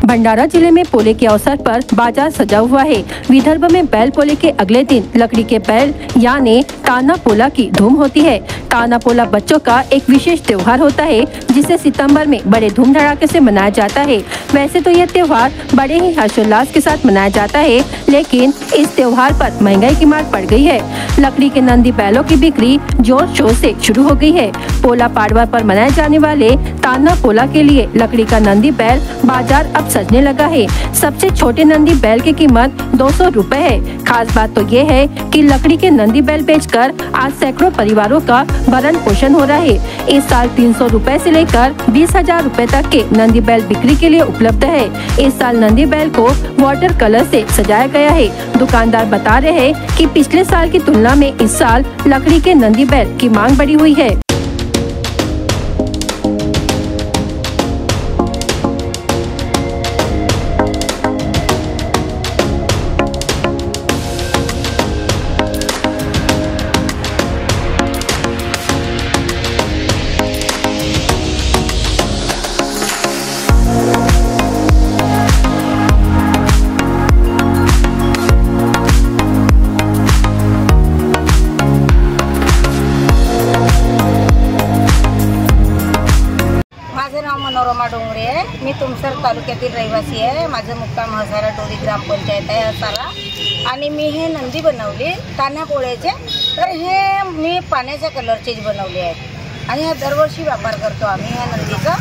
भंडारा जिले में पोले के अवसर पर बाजार सजा हुआ है। विदर्भ में बैल पोले के अगले दिन लकड़ी के बैल यानी ताना पोला की धूम होती है। ताना पोला बच्चों का एक विशेष त्योहार होता है जिसे सितंबर में बड़े धूम धड़ाके से मनाया जाता है। वैसे तो यह त्योहार बड़े ही हर्षोल्लास के साथ मनाया जाता है, लेकिन इस त्योहार पर महंगाई की मार पड़ गई है। लकड़ी के नंदी बैलों की बिक्री जोर शोर से शुरू हो गई है। पोला पाड़वा पर मनाए जाने वाले ताना पोला के लिए लकड़ी का नंदी बैल बाजार अब सजने लगा है। सबसे छोटे नंदी बैल की कीमत 200 रुपए है। खास बात तो ये है कि लकड़ी के नंदी बैल बेचकर आज सैकड़ों परिवारों का भरण पोषण हो रहा है। इस साल 300 रुपए से लेकर 20,000 रुपए तक के नंदी बैल बिक्री के लिए उपलब्ध है। इस साल नंदी बैल को वाटर कलर से सजाया गया है। दुकानदार बता रहे हैं कि पिछले साल की तुलना में इस साल लकड़ी के नंदी बैल की मांग बढ़ी हुई है। माझं नाव मनोरमा डोंगरे आहे। मी तुमसर तालुक्यातील रहिवासी आहे। माझं मुक्काम हजारा टोली ग्रामपंचायत आहे हसारा आणि मी हे नंदी बनवली ताना पोळ्याचे। तर हे मी पाण्याच्या कलरचेच बनवले आहेत आणि हा दरवर्षी वापर करतो आम्ही ह्या नंदीचा।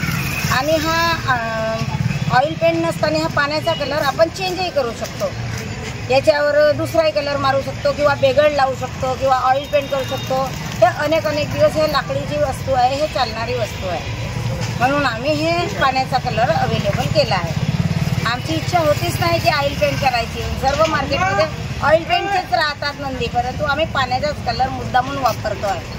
आणि हा ऑइल पेंट नसताना हा पाण्याचा कलर आपण चेंजही करू शकतो। याच्यावर दुसराही कलर मारू शकतो किंवा बेगड लावू शकतो किंवा ऑइल पेंट करू शकतो। हे अनेक दिवस हे लाकडीची वस्तू आहे, हे चालणारी वस्तू आहे, म्हणून आम्ही हे पाण्याचा कलर अवेलेबल केला आहे। आमची इच्छा होतीच नाही की ऑइल पेंट करायची। सर्व मार्केटमध्ये ऑइल पेंटचेच राहतात नंदी, परंतु आम्ही पाण्याचाच कलर मुद्दामून वापरतो आहे।